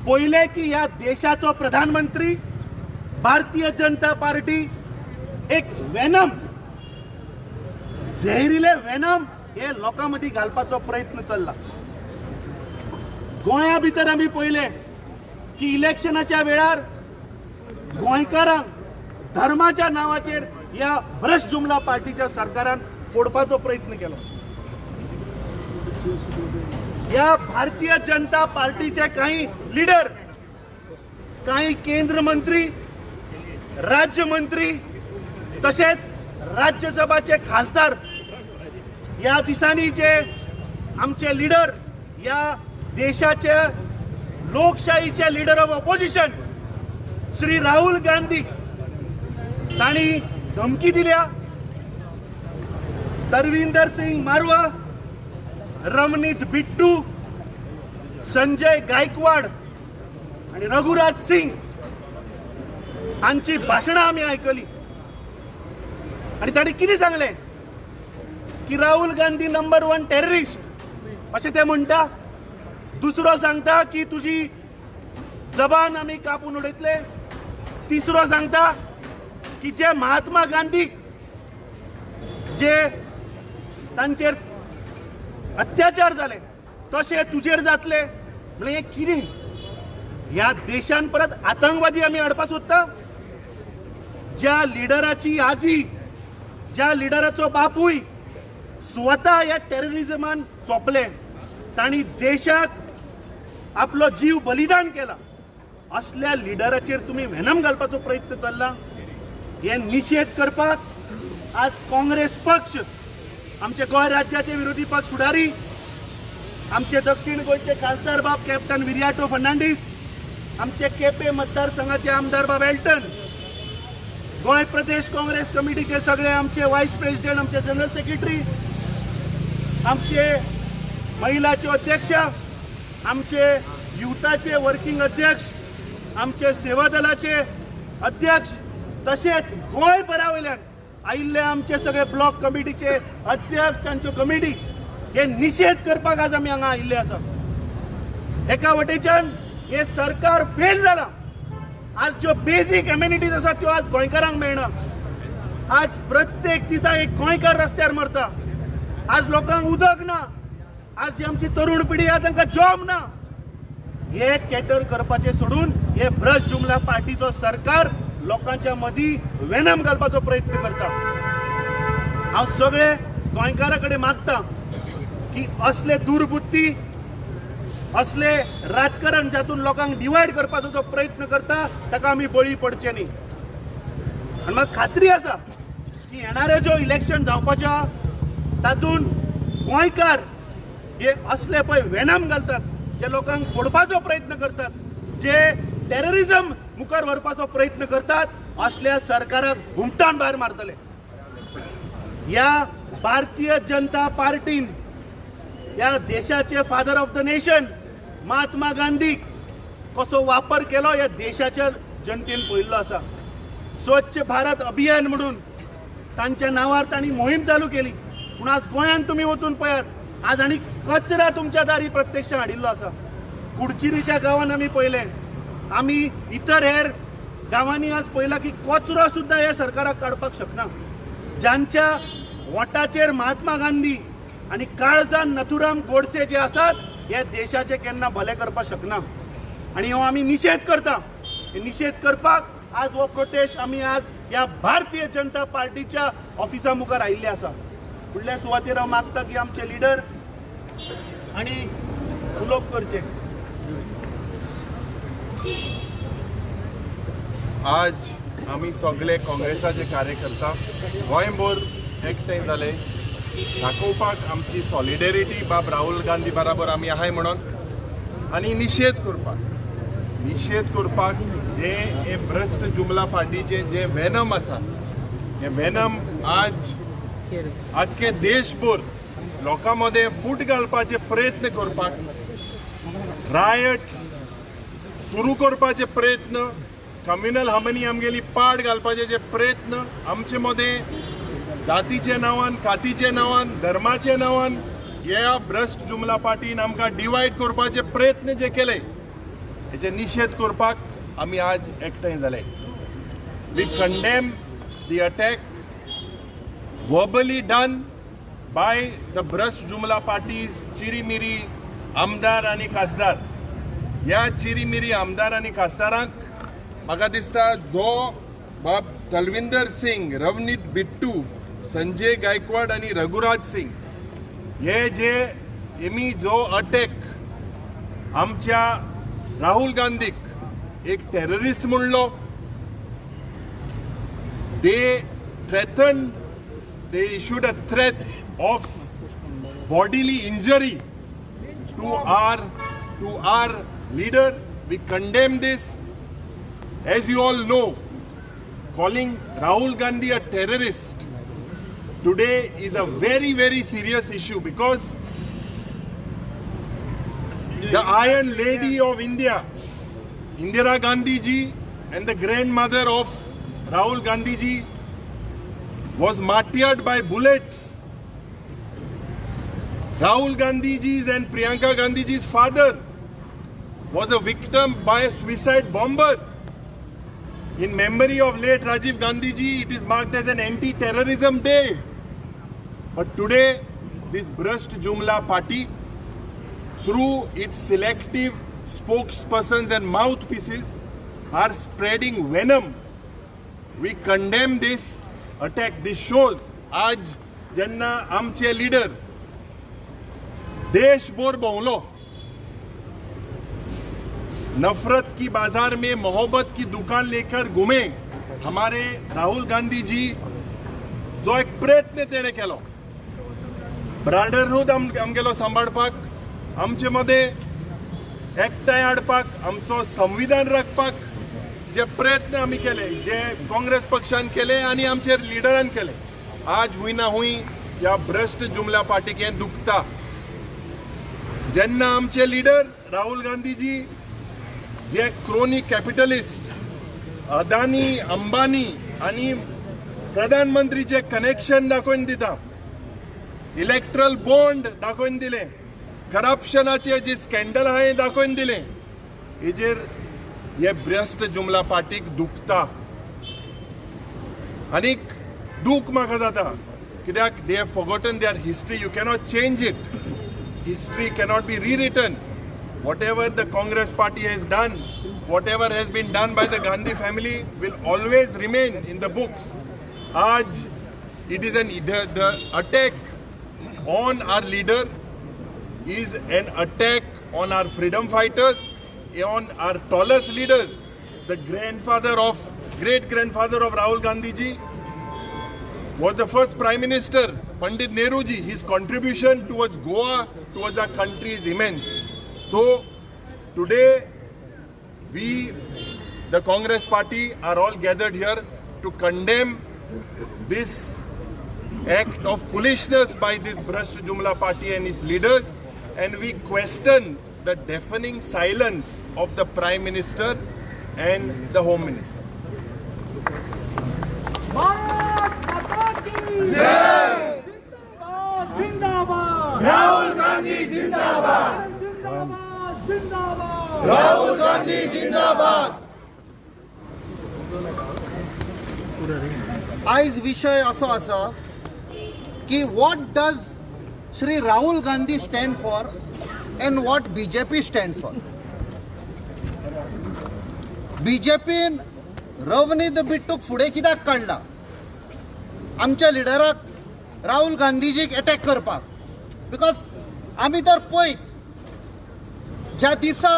पहिले की या देशाचो प्रधानमंत्री भारतीय जनता पार्टी एक वेनम जहरीले वेनम हे लोकांमध्ये घालपाचो प्रयत्न चल्ला। गोंया भितर आम्ही पहिले की इलेक्शनाच्या वेळार गोंयकारांक धर्माच्या नावाचेर या भ्रष्ट जुमला पार्टीच्या सरकारान फोडपाचो प्रयत्न केलो। या भारतीय जनता पार्टीचे काही लीडर, काही केंद्र मंत्री, राज्य मंत्री तसेच राज्यसभाचे खासदार या दिसांनी जे आमचे लीडर, या देशाचे लोकशाहीचे leader of opposition Shri Rahul Gandhi तांणी धमकी दिल्या। तरविंदर सिंग मारवा, रमनीत बिट्टू, संजय गायकवाड आणि रघुराज सिंग हांची भाषणां आम्ही ऐकली आणि तांणी कितें सांगले की राहुल गांधी नंबर 1 टेररिस्ट अशें ते म्हणटा। दुसरो सांगता की तुझी जबान आम्ही कापून उडयतले। तिसरो सांगता की जे महात्मा गांधी जे तांचेर अत्याचार जाले तसे तुझेर जातले। म्हणजे हे कितें? या देशान परत आतंकवादी आम्ही हाडपा सोदता? ज्या लिडराची आजी, ज्या लिडराचो बापूय स्वता या टेररिझमान सोंपले, तांणी देशाक आपलो जीव बलिदान केला, असल्या लिडराचेर तुम्ही वेनम घालपाचो प्रयत्न चल्ला। हे निषेध करपाक आज काँग्रेस पक्ष, आमचे गोंय राज्याचे विरोधी पक्ष फुडारी, आमचे दक्षिण गोंयचे खासदार बाब कॅप्टन विर्याटो फर्नांडीस, आमचे केपे मतदारसंघाचे आमदार बाब एल्टन, गोंय प्रदेश काँग्रेस कमिटीचे सगळे आमचे वायस प्रेसिडेंट, आमचे जनरल सेक्रेटरी, आमचे महिलाचे अध्यक्ष, आमचे युथाचे वर्किंग अध्यक्ष, आमचे सेवा दलाचे अध्यक्ष, तसेच गोंय भरावयल्यान आयिल्ले आमचे सगळे ब्लॉक कमिटीचे अध्यक्ष, तांच्यो कमिटी हे निषेध करपाक आज आमी हांगा आयिल्ले आसा। एका वटेच्यान हे सरकार फेल जाला। आज ज्यो बेसिक एम्युनिटीज आसा त्यो आज गोंयकारांक मेळना। आज प्रत्येक दिसा एक गोंयकार रस्त्यार मरता। आज लोकांक उदक ना। आज जी आमची तरुण पिढी आहा तांकां जॉब ना। हे कॅटर करपाचे सोडून हे भ्रष्ट जुमला पार्टीचो सरकार लोकांच्या मदी वेनम घालपाचो प्रयत्न करता। हांव सगळे गोंयकारां कडेन मागता की असले दुर्बुद्धी, असले राजकारण जातून लोकांक डिवायड करपाचो जो प्रयत्न करता ताका आमी बळी पडचे न्ही। आनी म्हाका खात्री आसा की येणारे जो इलेक्शन जावपाचो तातून गोंयकार हे असले पळय वेनम घालतात, जे लोकांक फोडपाचो प्रयत्न करतात, जे टेररिझम मुखार व्हरपाचो प्रयत्न करतात, असल्या सरकाराक घुमटान भायर मारतले। या भारतीय जनता पार्टीन या देशाचे father of the nation Mahatma Gandhi कसो वापर केलो या देशाच्या जनतेन पळयल्लो आसा। स्वच्छ भारत अभियान म्हणून तांच्या नावार तांणी मोहीम चालू केली, पूण आज गोंयान तुम्ही वचून पळयात, आज आनी कचरा तुमच्या दारी प्रत्यक्ष हाडिल्लो आसा। कुडचिरीच्या गांवांत आमी पळयले, आमी इतर हेर गांवांनी आज पळयला की कचरो सुद्दां हे सरकाराक काडपाक शकना। ज्यांच्या वोटाचेर महात्मा गांधी आणि काळजान नथुराम गोडसे जे आसात हे देशाचे केन्ना भले करपाक शकना। आणि हो आमी निषेध करता। हे निषेध करपाक आज हो प्रोटेस्ट आमी आज या भारतीय जनता पार्टीच्या ऑफिसा मुखार आयिल्ले आसा। फुडल्या सुवातेर हांव मागता की आमचे लिडर आणि उलोवप करचे। आज आम्ही सगळे काँग्रेसाचे कार्यकर्ता गोंयभर एकठांय जाले दाखोवपाक आमची सॉलिडेरिटी बाब राहुल गांधी बराबर आमी आहाय म्हणून आनी निषेध करपाक जे हे भ्रष्ट जुमला पार्टीचे जे वेनम आसा हे वेनम आज आख्खे देशभर लोकांमध्ये फूट घालपाचे प्रयत्न करपाक, रायट सुरू करपाचे प्रयत्न, कम्युनल हार्मनी आमगेली पाड घालपाचे जे प्रयत्न आमचे मध्ये जातीचे नावान, कातीचे नावान, धर्माचे नावान या भ्रष्ट जुमला पार्टीन आमकां डिवायड करपाचे प्रयत्न जे केले हेचे निषेध करपाक आमी आज एकठांय जाले. We condemn the attack verbally done by the Brush Jumla parties, चिरीमिरी आमदार आणि खासदार. ह्या चिरीमिरी आमदार आणि खासदारांक म्हाका दिसता जो बाब तलविंदर सिंग, रवनीत बिट्टू, संजय गायकवाड आणि रघुराज सिंग हे जे हेमी जो अटॅक आमच्या राहुल गांधीक एक टेररिस्ट म्हणलो, they issued a threat of bodily injury to our leader. We condemn this. As you all know, calling Rahul Gandhi a terrorist today is a very, very serious issue, because the Iron Lady of India, Indira Gandhi ji, and the grandmother of Rahul Gandhi ji was martyred by bullets. Rahul Gandhi's and Priyanka Gandhi's father was a victim by a suicide bomber. In memory of late Rajiv Gandhi ji, it is marked as an anti-terrorism day. But today, this Brush Jumla party, through its selective spokespersons and mouthpieces, are spreading venom. We condemn this attack. This shows आज जेन्ना आमचे leader देशभर भोंवलो, नफरत की बाजार में मोहब्बत की दुकान लेकर घुमे, हमारे राहुल गांधी जी जो एक प्रयत्न तेणे केलो ब्रदरहूड आमगेलो सांबाळपाक, आमचे मध्ये एकठांय हाडपाक, आमचो संविधान राखपाक जे प्रयत्न आमी केले, जे काँग्रेस पक्षान केले आणि आमचे लिडरान केले, आज हुई ना हुई या भ्रष्ट जुमला पार्टीक हें दुखता. जेन्ना आमचे लीडर राहुल गांधी जी जे क्रोनी कॅपिटलिस्ट अदानी, अंबानी आणि प्रधानमंत्रीचे कनेक्शन दाखोवन दिता, इलेक्ट्रल बॉन्ड दाखोवन दिले, करप्शनाचे जे स्कॅन्डल आहा दाखोवन दिले, हेजेर ये भ्रष्ट जुमला पार्टीक दुखता. आनीक दूख म्हाका जाता कित्याक they have forgotten their history. You cannot change it. History cannot be rewritten. Whatever the Congress party has done, whatever has been done by the Gandhi family will always remain in the books. आज it is the attack on our leader is an attack on our freedom fighters, on our tallest leaders. The great grandfather of Rahul Gandhi ji was the first Prime Minister, Pandit Nehru ji. His contribution towards Goa, towards our country is immense. So today we, the Congress party, are all gathered here to condemn this act of foolishness by this Brush Jumla party and its leaders, and we question the deafening silence of the Prime Minister and the Home Minister. Bharat माता की जय! जिंदाबाद जिंदाबाद राहुल गांधी जिंदाबाद जिंदाबाद जिंदाबाद राहुल गांधी जिंदाबाद. आयज विषय असो आसा की what does Shri Rahul Gandhi stand for and what BJP stands for. BJPन Ravneet बिट्टूक फुडें कित्याक काडला? आमच्या लिडराक राहुल गांधीजीक अटॅक करपाक. बिकॉज आमी तर पळयत ज्या दिसा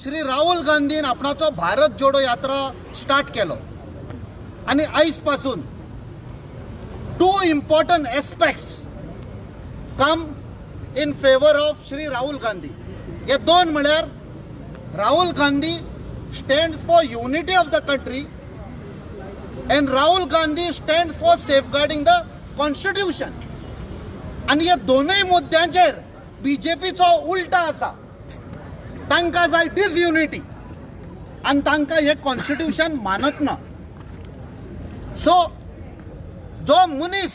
श्री राहुल गांधीन आपणाचो भारत जोडो यात्रा स्टार्ट केलो आनी आयज पासून two important aspects come in favour of Shri Rahul Gandhi. हे दोन म्हळ्यार Rahul Gandhi stands for unity of the country and Rahul Gandhi stands for safeguarding the constitution. आणि या दोनूय मुद्द्यांचेर बीजेपीचो उलटा आसा. तांकां जाय डिसयुनिटी आनी तांकां हे कॉन्स्टिट्यूशन मानत ना. सो जो मनीस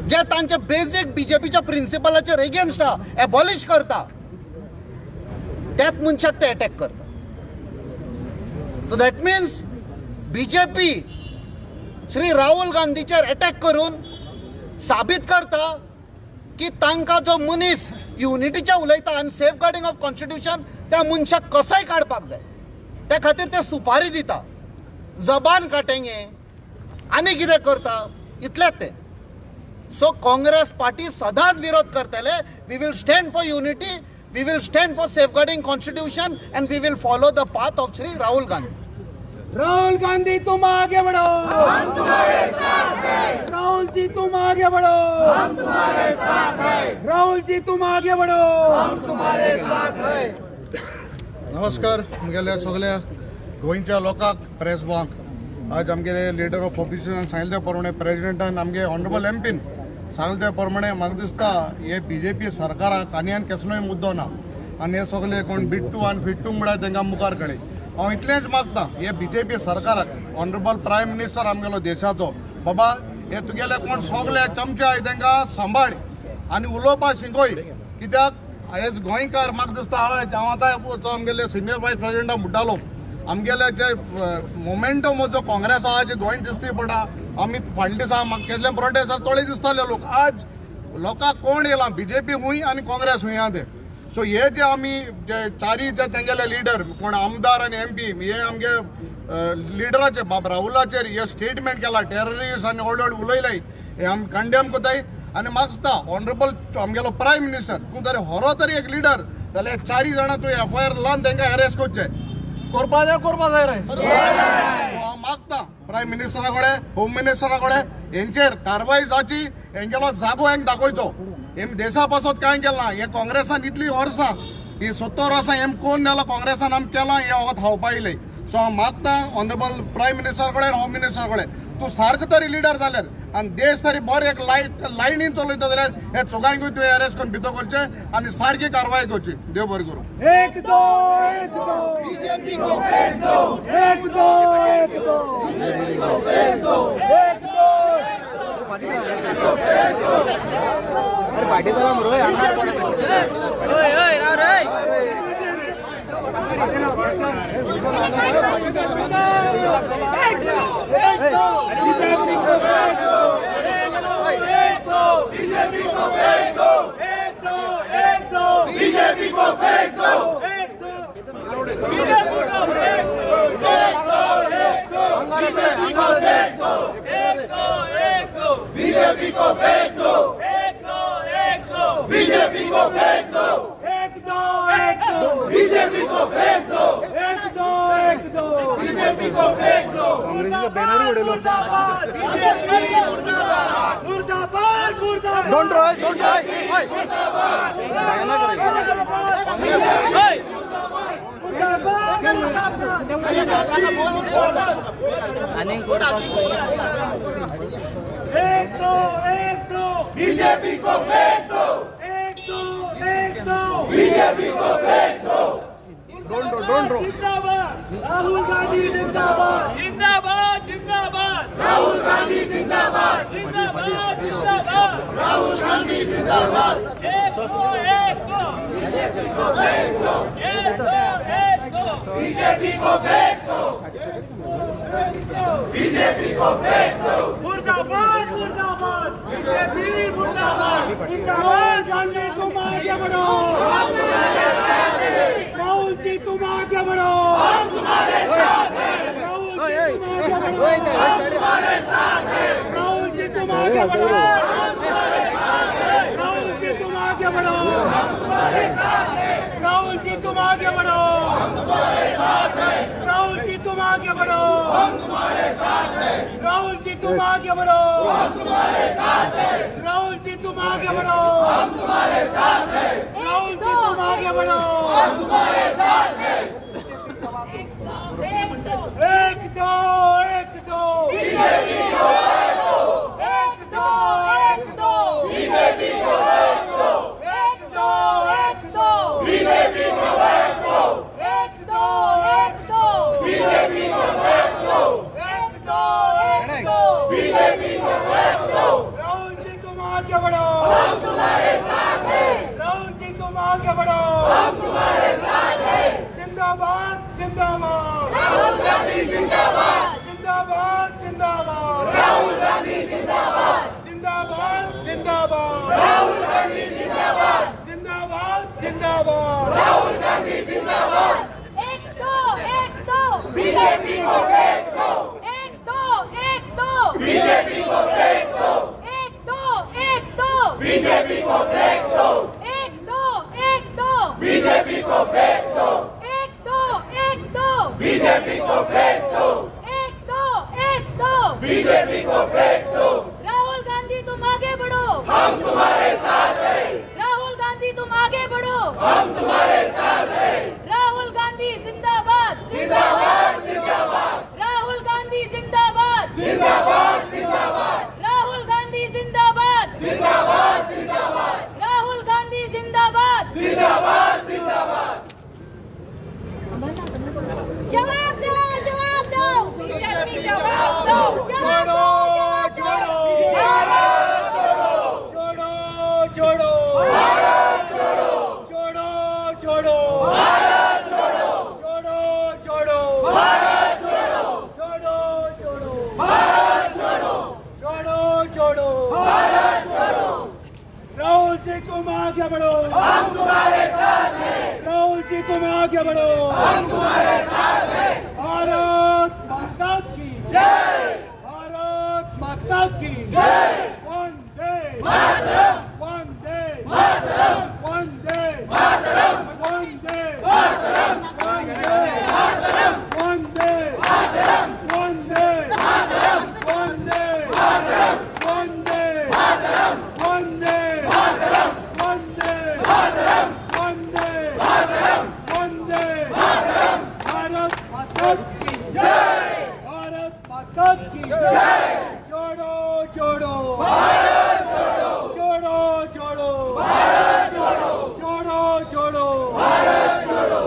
जे तांचे बेसिक बीजेपीच्या प्रिंसिपलाचेर एगेन्स्ट एबॉलिश करता त्याच मनशाक ते अटॅक करता. So that means BJP Shri Rahul गांधीचेर अटॅक करून साबीत करता की तांकां जो मनीस युनिटीचे उलयता आनी सेफ गार्डिंग ऑफ कॉन्स्टिट्यूशन त्या मनशाक कसोय काडपाक जाय, त्या खातीर ते सुपारी दिता, जबान काटेंगे आनी कितें करता इतलेंच ते. सो काँग्रेस पार्टी सदांच विरोध करतले. We will stand for unity, we will stand for safeguarding constitution and we will follow the path of Shri Rahul Gandhi. Rahul Gandhi तुम आगे बढ़ो, हम तुम्हारे साथ हैं. राहुल जी तुम आगे बढ़ो, हम तुम्हारे साथ हैं. राहुल जी तुम आगे बढ़ो, हम तुम्हारे साथ हैं. नमस्कार आमगेल्या सगळ्या गोंयच्या लोकांक प्रेस बॉक. आज आमगेले लिडर ऑफ ऑपोजिशन सांगिल्ले प्रमाणे प्रेसिडेंटान आमगे ऑनरेबल एमपीन सांगिल्ले प्रमाणे म्हाका दिसता हे बीजेपी सरकाराक आनी कसलोय मुद्दो ना आनी हे सगळे कोण बिट्टू आनी फिट्टू म्हळ्यार तांकां मुखार कळे. हांव इतलेंच मागता हे बीजेपी सरकाराक, ऑनरेबल प्रायम मिनिस्टर आमगेलो देशाचो, बाबा हे तुगेले कोण सगळे चमचे आहाय तांकां सांबाळ आनी उलोवपाक शिकय. कित्याक एज गोंयकार म्हाका दिसता हांव आतां आमगेले सिनियर वायस प्रेसिडेंटाक म्हणटालो आमगेले जे मोमेंटम जो काँग्रेस आहा जे गोंय दिसती पडटा. आमी फाटल्या दिसा म्हाका केल्ले प्रोटेस्ट थोडे दिसताले लोक, आज लोकांक कोण येयला बीजेपी हुंय आनी काँग्रेस हुंय आहा ते. सो हे जे आमी जे चारी जे तेंगेले लिडर कोण आमदार आनी एमपी हे आमगे लिडराचे बाब राहुलाचेर हे स्टेटमेंट केला टेररिस्ट आनी व्हड व्हड उलयलाय हे आमी कंडेम कोताय. आनी म्हाका दिसता ऑनरेबल आमगेलो प्रायम मिनिस्टर तूं तरी हरो तरी एक लिडर जाल्यार चारी जाणां तुवें एफआयआर लावन तांकां अरेस्ट करचें करपा जाय रे. हांव मागता प्रायम मिनिस्टरा कडेन, होम मिनिस्टरा कडेन हेंचेर कारवाय जावची, हेंगेलो जागो हेंक दाखोवचो. हें देशा पासत कांय केलें ना. हे काँग्रेसान इतली वर्सां ही 70 वर्सां हें कोण नेला काँग्रेसान आमी केलां हें वखद हावपा येयलें. सो हांव मागता ऑनरेबल प्रायम मिनिस्टर कडेन, होम मिनिस्टर कडेन तूं सारको तरी लिडर जाल्यार आनी देश तरी बरें एक लायनीन चलयता जाल्यार हे चोगांयकूय तुवें अरेस्ट करून भितर करचें आनी सारकी कारवाय करची. देव बरें करूं. एक दो बीजेपी को फेंक दो, एक दो बीजेपी को फेंक दो, एक दो अरे पार्टी तो हम रोए अंगार पड़ा. ओए ओए राव रे बीजेपी को फेंक दो, एक दो बीजेपी को फेंक दो, एक दो बीजेपी को फेंक दो, एक दो बीजेपी को फेंक दो, एक दो बीजेपी को फेंक दो, एक दो बीजेपी को फेंक दो, एक दो बीजेपी को फेंक दो, एक दो बीजेपी को फेंक दो. मुर्दाबाद मुर्दाबाद बीजेपी मुर्दाबाद, मुर्दाबाद मुर्दाबाद. डोंट ट्राय मुर्दाबाद एक दो बीजेपी को फेंक दो, एक दो बीजेपी को फेंक दो. जिंदाबाद राहुल गांधी जिंदाबाद, जिंदाबाद जिंदाबाद राहुल गांधी जिंदाबाद, जिंदाबाद जिंदाबाद राहुल गांधी जिंदाबाद. एक दो बीजेपी को फेंक दो, एक दो बीजेपी को फेंक दो, बीजेपी को फेंक दो. मुर्दाबाद मुर्दाबाद बीजेपी मुर्दाबाद, मुर्दाबाद. गांधी तुम आगे बढ़ो, राहुल जी तुम आगे बढ़ो, हम तुम्हारे साथ हैं. राहुल जी तुम आगे बढ़ो, राहुल जी तुम आगे बढ़ो, राहुल जी तुम आगे बढ़ो, राहुल जी तुम आगे बढ़ो, राहुल जी तुम आगे बढ़ो, राहुल जी तुम आगे बढ़ो, राहुल जी तुम आगे बढ़ो. एक दो बीजेपी को एक दो बीजेपी को एक दो बीजेपी को एक दो बीजेपी को एक दो बीजेपी को एक दो. राहुल जी तुम आगे बढ़ो, हम तुम्हारे साथ हैं. राहुल जी तुम आगे बढ़ो, हम तुम्हारे साथ हैं. जिंदाबाद राहुल गांधी जिंदाबाद जिंदाबाद जिंदाबाद राहुल गांधी जिंदाबाद जिंदाबाद जिंदाबाद राहुल गांधी जिंदाबाद जिंदाबाद जिंदाबाद राहुल गांधी जिंदाबाद एक दो बीजेपी को फेंक दो एक दो बीजेपी को फेंक दो एक दो बीजेपी को फेंक दो एक दो बीजेपी को फेंक दो एक दो बीजेपी को फेंक दो एक दो बीजेपी को फेंक दो राहुल गांधी तुम आगे बढ़ो हम तुम्हारे साथ हैं राहुल गांधी तुम आगे बढ़ो हम तुम्हारे साथ हैं राहुल गांधी जिंदाबाद जिंदाबाद जिंदाबाद राहुल गांधी जिंदाबाद जिंदाबाद जिंदाबाद राहुल गांधी जिंदाबाद जिंदाबाद जिंदाबाद राहुल गांधी जिंदाबाद जिंदाबाद जिंदाबाद जवाब दो बीजेपी जवाब दो छोड़ो छोड़ो भारत छोड़ो छोड़ो भारत छोड़ो छोड़ो छोड़ो भारत छोड़ो छोड़ो छोड़ो भारत छोड़ो छोड़ो छोड़ो भारत छोड़ो छोड़ो छोड़ो भारत छोड़ो राहुल जी तुम आगे बढ़ो हम तुम्हारे साथ हैं राहुल जी तुम आगे बढ़ो हम तुम्हारे साथ हैं भारत माता की जय भारत माता की जय वंदे मातरम वंदे मातरम वंदे मातरम वंदे मातरम वंदे मातरम वंदे मातरम वंदे मातरम वंदे मातरम वंदे मातरम वंदे मातरम वंदे मातरम वंदे मातरम वंदे मातरम भारत माता की जय भारत माता की जय जोड़ो जोड़ो भारत जोड़ो जोड़ो जोड़ो भारत जोड़ो जोड़ो जोड़ो भारत जोड़ो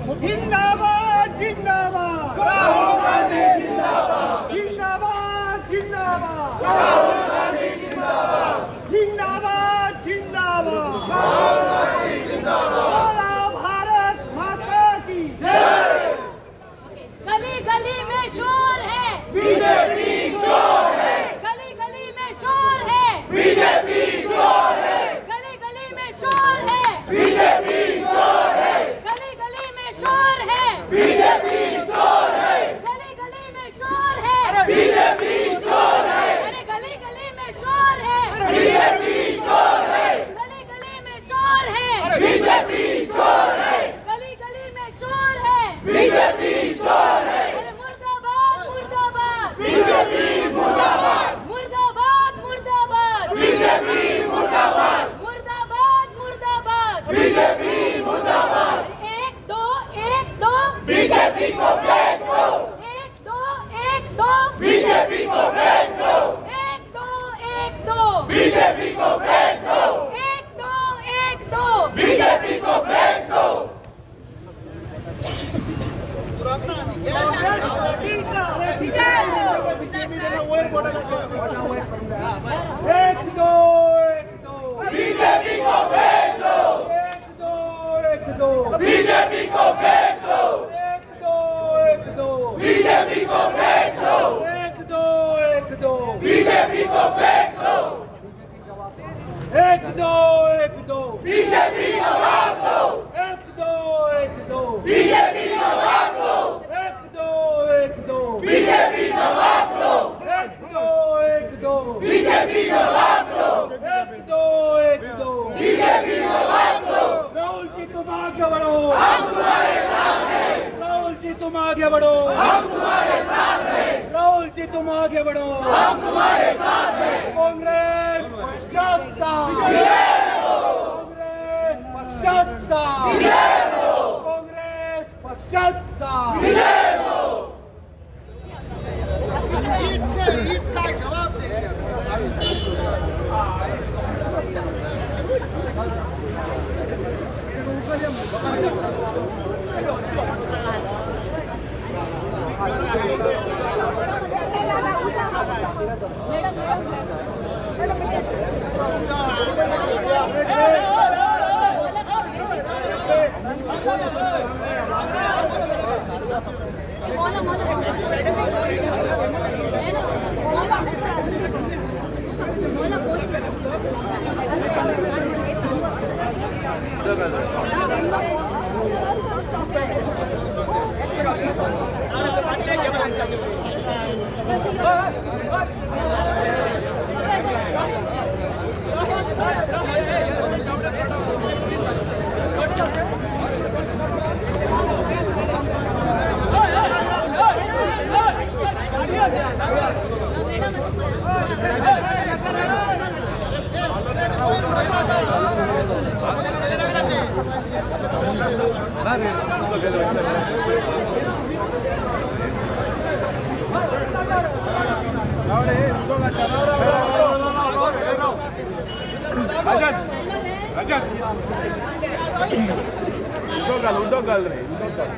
जिंदाबाद जिंदाबाद राहुल गांधी जिंदाबाद जिंदाबाद जिंदाबाद राहुल गांधी जिंदाबाद जिंदाबाद जिंदाबाद राहुल गांधी जिंदाबाद भारत माता की जय गली गली में शोर है बीजेपी चोर है गली गली में शोर है बीजेपी चोर है गली गली में शोर है बीजेपी चोर है गली गली में शोर है बीजेपी चोर है गली गली में शोर है बीजेपी चोर है अरे गली गली में शोर है बीजेपी चोर है गली गली में शोर है बीजेपी चोर है गली गली में शोर है बीजेपी चोर है अरे मुर्दाबाद मुर्दाबाद बीजेपी मुर्दाबाद मुर्दाबाद मुर्दाबाद बीजेपी मुर्दाबाद मुर्दाबाद मुर्दाबाद बीजेपी मुर्दाबाद एक दो बीजेपी को फेंक दो एक दो बीजेपी को फेंक दो एक दो बीजेपी को फेंक दो एक दो बीजेपी को फेंक दो एक दो बीजेपी को फेंक दो एक दो बीजेपी को फेंक दो बीजेपी को फेंक दो बीजेपी बीजेपी को फेंक दो, एक दो बीजेपी का भाग दो, एक दो बीजेपी का भाग दो, एक दो बीजेपी का भाग दो, एक दो बीजेपी का भाग दो, एक दो बीजेपी का भाग दो। राहुल जी तुम आगे बढ़ो, हम तुम्हारे साथ हैं। राहुल जी तुम आगे बढ़ो, हम तुम्हारे साथ हैं। राहुल जी तुम आगे बढ़ो, हम तुम्हारे साथ हैं। कांग्रेस पक्षांता, कांग्रेस पक्षांता, कांग्रेस पक्षांता। ईट से ईट का जवाब देंगे। उदक घाल रे, उदक घाल।